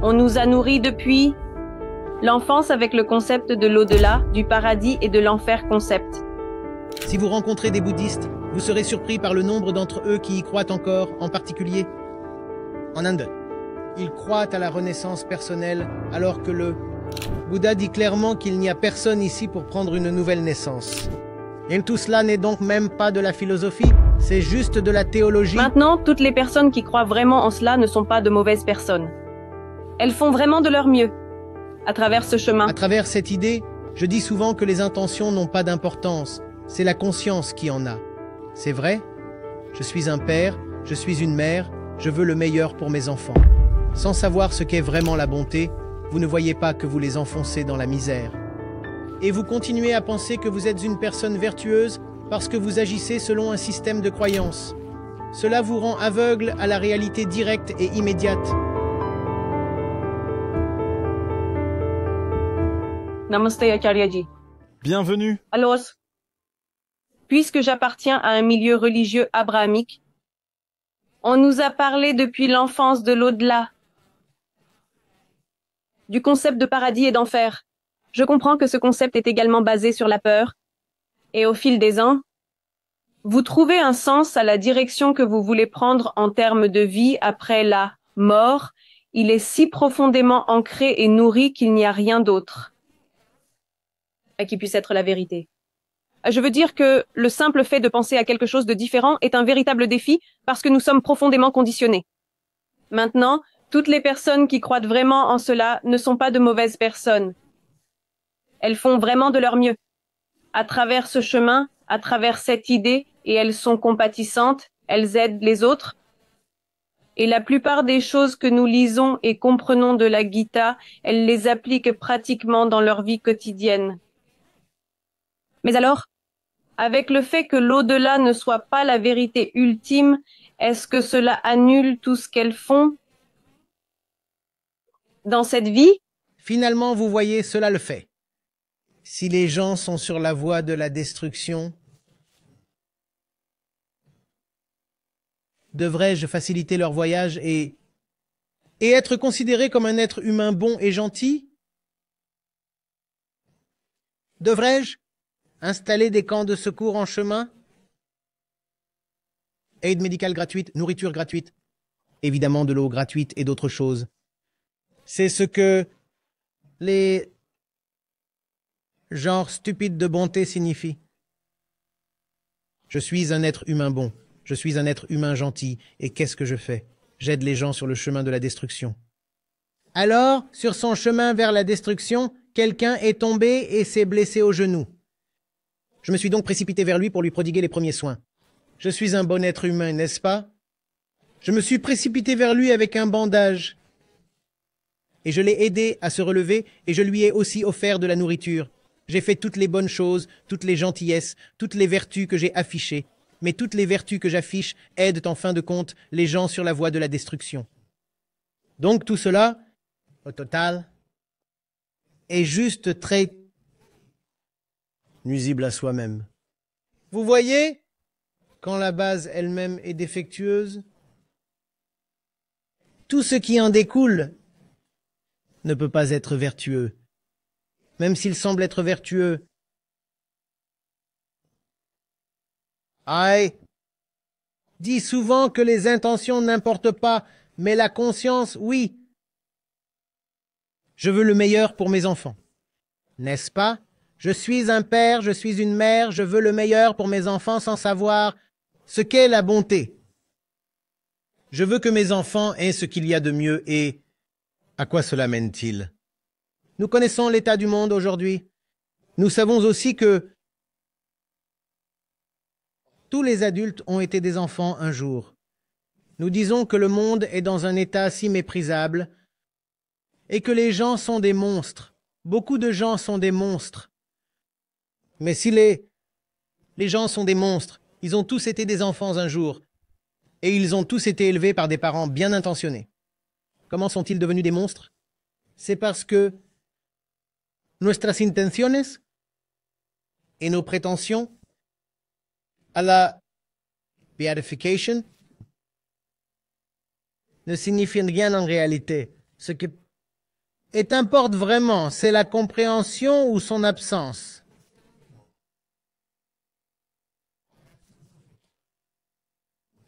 On nous a nourris depuis l'enfance avec le concept de l'au-delà, du paradis et de l'enfer concept. Si vous rencontrez des bouddhistes, vous serez surpris par le nombre d'entre eux qui y croient encore, en particulier en Inde. Ils croient à la renaissance personnelle, alors que le Bouddha dit clairement qu'il n'y a personne ici pour prendre une nouvelle naissance. Et tout cela n'est donc même pas de la philosophie, c'est juste de la théologie. Maintenant, toutes les personnes qui croient vraiment en cela ne sont pas de mauvaises personnes. Elles font vraiment de leur mieux, à travers ce chemin. À travers cette idée, je dis souvent que les intentions n'ont pas d'importance, c'est la conscience qui en a. C'est vrai, je suis un père, je suis une mère, je veux le meilleur pour mes enfants. Sans savoir ce qu'est vraiment la bonté, vous ne voyez pas que vous les enfoncez dans la misère. Et vous continuez à penser que vous êtes une personne vertueuse parce que vous agissez selon un système de croyances. Cela vous rend aveugle à la réalité directe et immédiate. Namaste Acharyaji. Bienvenue. Alors, puisque j'appartiens à un milieu religieux abrahamique, on nous a parlé depuis l'enfance de l'au-delà, du concept de paradis et d'enfer. Je comprends que ce concept est également basé sur la peur, et au fil des ans, vous trouvez un sens à la direction que vous voulez prendre en termes de vie après la mort. Il est si profondément ancré et nourri qu'il n'y a rien d'autre qui puisse être la vérité. Je veux dire que le simple fait de penser à quelque chose de différent est un véritable défi parce que nous sommes profondément conditionnés. Maintenant, toutes les personnes qui croient vraiment en cela ne sont pas de mauvaises personnes. Elles font vraiment de leur mieux. À travers ce chemin, à travers cette idée, et elles sont compatissantes, elles aident les autres. Et la plupart des choses que nous lisons et comprenons de la Gita, elles les appliquent pratiquement dans leur vie quotidienne. Mais alors, avec le fait que l'au-delà ne soit pas la vérité ultime, est-ce que cela annule tout ce qu'elles font dans cette vie? Finalement, vous voyez, cela le fait. Si les gens sont sur la voie de la destruction, devrais-je faciliter leur voyage et être considéré comme un être humain bon et gentil? Devrais-je installer des camps de secours en chemin? Aide médicale gratuite, nourriture gratuite, évidemment de l'eau gratuite et d'autres choses. C'est ce que les genres stupides de bonté signifient. Je suis un être humain bon, je suis un être humain gentil, et qu'est-ce que je fais? J'aide les gens sur le chemin de la destruction. Alors, sur son chemin vers la destruction, quelqu'un est tombé et s'est blessé au genou. Je me suis donc précipité vers lui pour lui prodiguer les premiers soins. Je suis un bon être humain, n'est-ce pas? Je me suis précipité vers lui avec un bandage. Et je l'ai aidé à se relever et je lui ai aussi offert de la nourriture. J'ai fait toutes les bonnes choses, toutes les gentillesses, toutes les vertus que j'ai affichées. Mais toutes les vertus que j'affiche aident en fin de compte les gens sur la voie de la destruction. Donc tout cela, au total, est juste très nuisible à soi-même. Vous voyez, quand la base elle-même est défectueuse, tout ce qui en découle ne peut pas être vertueux, même s'il semble être vertueux. Aïe, dit souvent que les intentions n'importent pas, mais la conscience, oui. Je veux le meilleur pour mes enfants, n'est-ce pas? Je suis un père, je suis une mère, je veux le meilleur pour mes enfants sans savoir ce qu'est la bonté. Je veux que mes enfants aient ce qu'il y a de mieux et à quoi cela mène-t-il? Nous connaissons l'état du monde aujourd'hui. Nous savons aussi que tous les adultes ont été des enfants un jour. Nous disons que le monde est dans un état si méprisable et que les gens sont des monstres. Beaucoup de gens sont des monstres. Mais si les gens sont des monstres, ils ont tous été des enfants un jour et ils ont tous été élevés par des parents bien intentionnés. Comment sont-ils devenus des monstres? C'est parce que nuestras intenciones et nos prétentions à la beatification ne signifient rien en réalité. Ce que Et t'importe vraiment, c'est la compréhension ou son absence?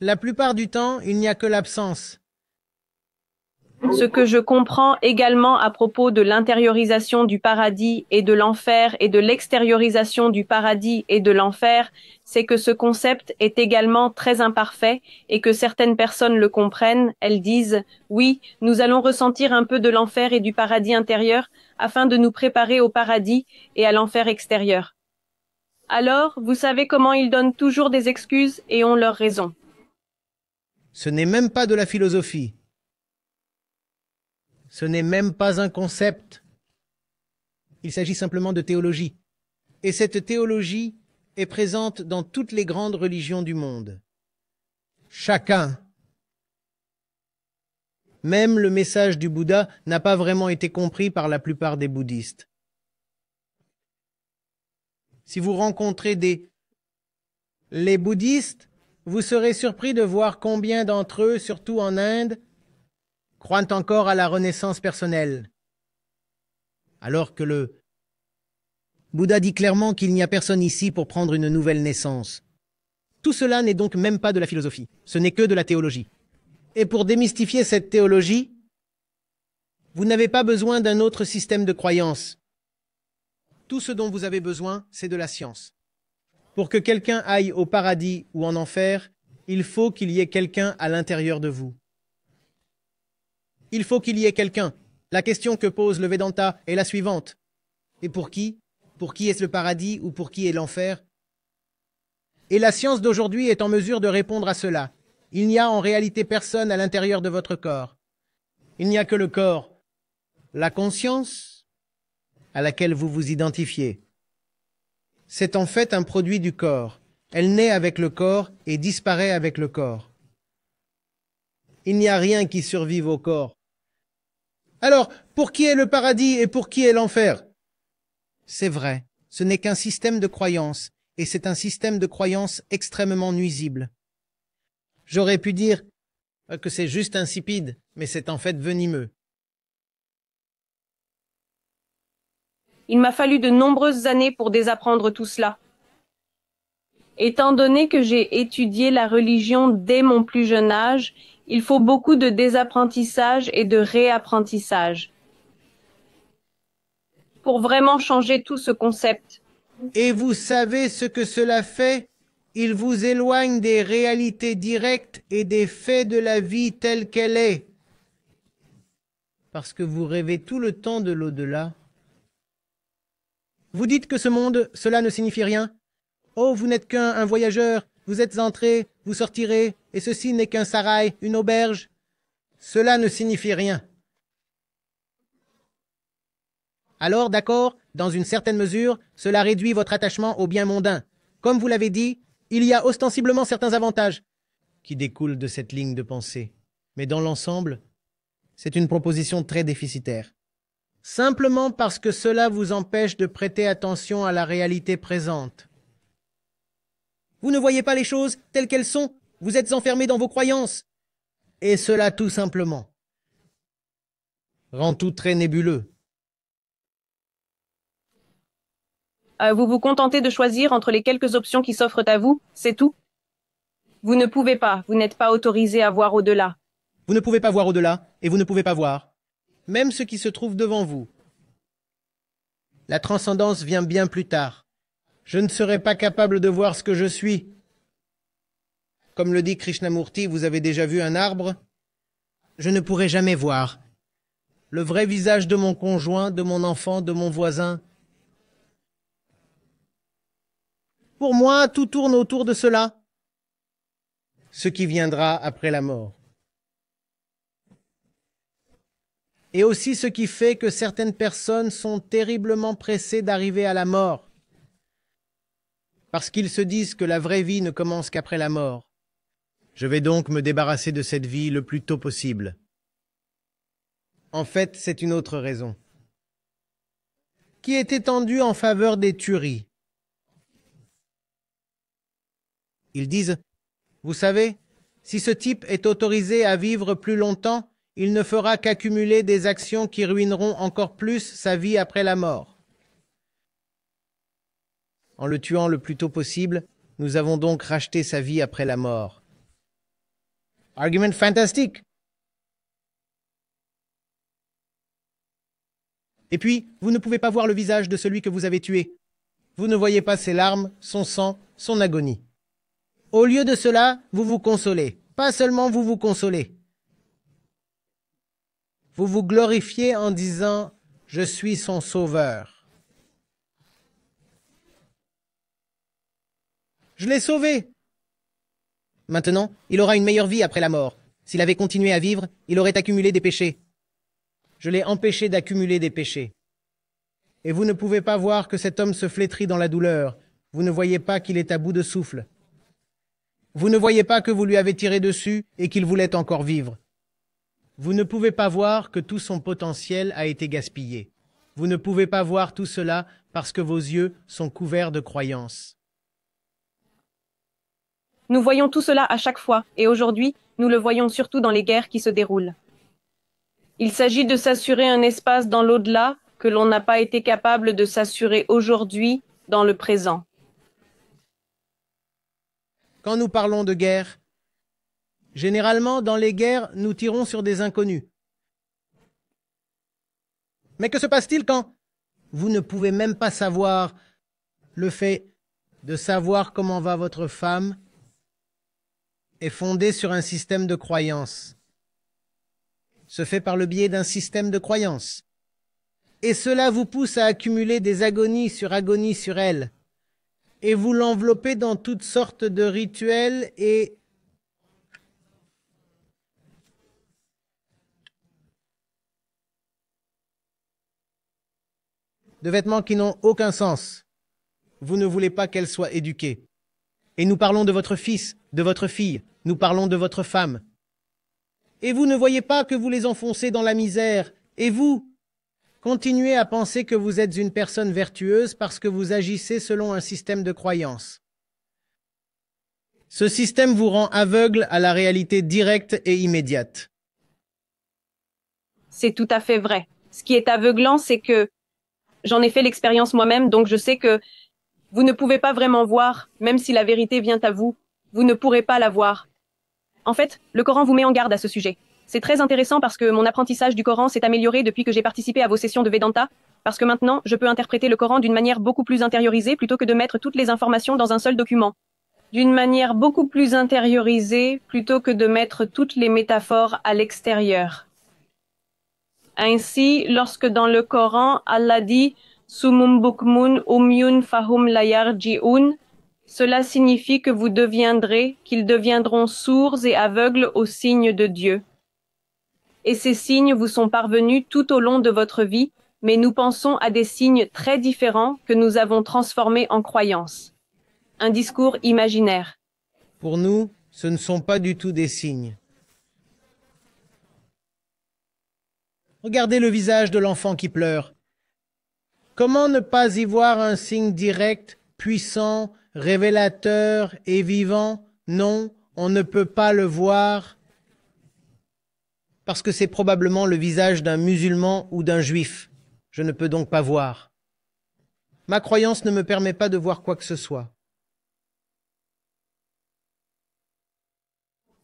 La plupart du temps, il n'y a que l'absence. Ce que je comprends également à propos de l'intériorisation du paradis et de l'enfer et de l'extériorisation du paradis et de l'enfer, c'est que ce concept est également très imparfait et que certaines personnes le comprennent. Elles disent « Oui, nous allons ressentir un peu de l'enfer et du paradis intérieur afin de nous préparer au paradis et à l'enfer extérieur. » Alors, vous savez comment ils donnent toujours des excuses et ont leur raison. Ce n'est même pas de la philosophie. Ce n'est même pas un concept. Il s'agit simplement de théologie. Et cette théologie est présente dans toutes les grandes religions du monde. Chacun, même le message du Bouddha, n'a pas vraiment été compris par la plupart des bouddhistes. Si vous rencontrez les bouddhistes, vous serez surpris de voir combien d'entre eux, surtout en Inde, croient encore à la renaissance personnelle. Alors que le Bouddha dit clairement qu'il n'y a personne ici pour prendre une nouvelle naissance. Tout cela n'est donc même pas de la philosophie, ce n'est que de la théologie. Et pour démystifier cette théologie, vous n'avez pas besoin d'un autre système de croyance. Tout ce dont vous avez besoin, c'est de la science. Pour que quelqu'un aille au paradis ou en enfer, il faut qu'il y ait quelqu'un à l'intérieur de vous. Il faut qu'il y ait quelqu'un. La question que pose le Vedanta est la suivante. Et pour qui? Pour qui est-ce le paradis ou pour qui est l'enfer? Et la science d'aujourd'hui est en mesure de répondre à cela. Il n'y a en réalité personne à l'intérieur de votre corps. Il n'y a que le corps, la conscience à laquelle vous vous identifiez. C'est en fait un produit du corps. Elle naît avec le corps et disparaît avec le corps. Il n'y a rien qui survive au corps. Alors, pour qui est le paradis et pour qui est l'enfer? C'est vrai, ce n'est qu'un système de croyance, et c'est un système de croyance extrêmement nuisible. J'aurais pu dire que c'est juste insipide, mais c'est en fait venimeux. Il m'a fallu de nombreuses années pour désapprendre tout cela. Étant donné que j'ai étudié la religion dès mon plus jeune âge, il faut beaucoup de désapprentissage et de réapprentissage pour vraiment changer tout ce concept. Et vous savez ce que cela fait? Il vous éloigne des réalités directes et des faits de la vie telle qu'elle est. Parce que vous rêvez tout le temps de l'au-delà. Vous dites que ce monde, cela ne signifie rien. Oh, vous n'êtes qu'un voyageur, vous êtes entré, vous sortirez, et ceci n'est qu'un sarail, une auberge. Cela ne signifie rien. Alors, d'accord, dans une certaine mesure, cela réduit votre attachement aux biens mondains. Comme vous l'avez dit, il y a ostensiblement certains avantages qui découlent de cette ligne de pensée. Mais dans l'ensemble, c'est une proposition très déficitaire. Simplement parce que cela vous empêche de prêter attention à la réalité présente. Vous ne voyez pas les choses telles qu'elles sont, vous êtes enfermé dans vos croyances. Et cela tout simplement rend tout très nébuleux. Vous vous contentez de choisir entre les quelques options qui s'offrent à vous, c'est tout? Vous ne pouvez pas, vous n'êtes pas autorisé à voir au-delà. Vous ne pouvez pas voir au-delà, et vous ne pouvez pas voir, même ce qui se trouve devant vous. La transcendance vient bien plus tard. Je ne serai pas capable de voir ce que je suis. Comme le dit Krishnamurti, vous avez déjà vu un arbre? Je ne pourrai jamais voir le vrai visage de mon conjoint, de mon enfant, de mon voisin. Pour moi, tout tourne autour de cela. Ce qui viendra après la mort. Et aussi ce qui fait que certaines personnes sont terriblement pressées d'arriver à la mort. Parce qu'ils se disent que la vraie vie ne commence qu'après la mort. Je vais donc me débarrasser de cette vie le plus tôt possible. En fait, c'est une autre raison, qui est étendue en faveur des tueries. Ils disent, vous savez, si ce type est autorisé à vivre plus longtemps, il ne fera qu'accumuler des actions qui ruineront encore plus sa vie après la mort. En le tuant le plus tôt possible, nous avons donc racheté sa vie après la mort. Argument fantastique. Et puis, vous ne pouvez pas voir le visage de celui que vous avez tué. Vous ne voyez pas ses larmes, son sang, son agonie. Au lieu de cela, vous vous consolez. Pas seulement vous vous consolez. Vous vous glorifiez en disant « Je suis son sauveur ». Je l'ai sauvé. Maintenant, il aura une meilleure vie après la mort. S'il avait continué à vivre, il aurait accumulé des péchés. Je l'ai empêché d'accumuler des péchés. Et vous ne pouvez pas voir que cet homme se flétrit dans la douleur. Vous ne voyez pas qu'il est à bout de souffle. Vous ne voyez pas que vous lui avez tiré dessus et qu'il voulait encore vivre. Vous ne pouvez pas voir que tout son potentiel a été gaspillé. Vous ne pouvez pas voir tout cela parce que vos yeux sont couverts de croyances. Nous voyons tout cela à chaque fois, et aujourd'hui, nous le voyons surtout dans les guerres qui se déroulent. Il s'agit de s'assurer un espace dans l'au-delà que l'on n'a pas été capable de s'assurer aujourd'hui dans le présent. Quand nous parlons de guerre, généralement, dans les guerres, nous tirons sur des inconnus. Mais que se passe-t-il quand vous ne pouvez même pas savoir le fait de savoir comment va votre femme est fondé sur un système de croyances. Se fait par le biais d'un système de croyances. Et cela vous pousse à accumuler des agonies sur elle. Et vous l'enveloppez dans toutes sortes de rituels et de vêtements qui n'ont aucun sens. Vous ne voulez pas qu'elle soit éduquée. Et nous parlons de votre fils, de votre fille, nous parlons de votre femme. Et vous ne voyez pas que vous les enfoncez dans la misère. Et vous continuez à penser que vous êtes une personne vertueuse parce que vous agissez selon un système de croyances. Ce système vous rend aveugle à la réalité directe et immédiate. C'est tout à fait vrai. Ce qui est aveuglant, c'est que j'en ai fait l'expérience moi-même, donc je sais que vous ne pouvez pas vraiment voir, même si la vérité vient à vous, vous ne pourrez pas la voir. En fait, le Coran vous met en garde à ce sujet. C'est très intéressant parce que mon apprentissage du Coran s'est amélioré depuis que j'ai participé à vos sessions de Vedanta, parce que maintenant, je peux interpréter le Coran d'une manière beaucoup plus intériorisée plutôt que de mettre toutes les informations dans un seul document. D'une manière beaucoup plus intériorisée plutôt que de mettre toutes les métaphores à l'extérieur. Ainsi, lorsque dans le Coran, Allah dit « Sumum bukmun umyun fahum la yarji'un », cela signifie que vous deviendrez, qu'ils deviendront sourds et aveugles aux signes de Dieu. Et ces signes vous sont parvenus tout au long de votre vie, mais nous pensons à des signes très différents que nous avons transformés en croyances. Un discours imaginaire. Pour nous, ce ne sont pas du tout des signes. Regardez le visage de l'enfant qui pleure. Comment ne pas y voir un signe direct, puissant, révélateur et vivant? Non, on ne peut pas le voir parce que c'est probablement le visage d'un musulman ou d'un juif. Je ne peux donc pas voir. Ma croyance ne me permet pas de voir quoi que ce soit.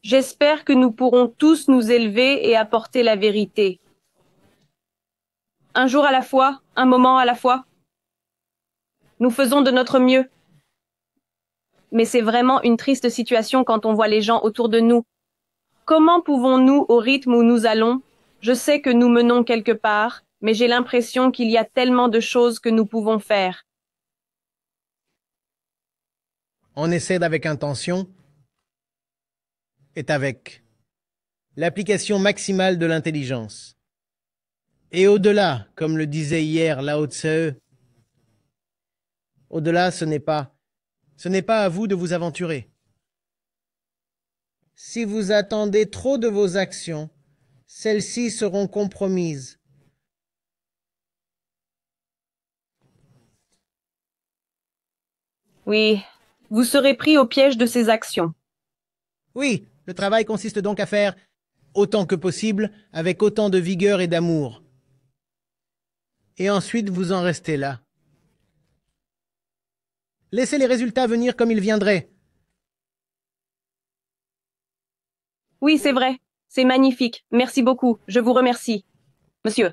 J'espère que nous pourrons tous nous élever et apporter la vérité. Un jour à la fois, un moment à la fois. Nous faisons de notre mieux. Mais c'est vraiment une triste situation quand on voit les gens autour de nous. Comment pouvons-nous, au rythme où nous allons, je sais que nous menons quelque part, mais j'ai l'impression qu'il y a tellement de choses que nous pouvons faire. On essaie avec intention et avec l'application maximale de l'intelligence. Et au-delà, comme le disait hier Lao Tse, au-delà, ce n'est pas à vous de vous aventurer. Si vous attendez trop de vos actions, celles-ci seront compromises. Oui, vous serez pris au piège de ces actions. Oui, le travail consiste donc à faire autant que possible, avec autant de vigueur et d'amour. Et ensuite vous en restez là. Laissez les résultats venir comme ils viendraient. Oui, c'est vrai. C'est magnifique. Merci beaucoup. Je vous remercie. Monsieur.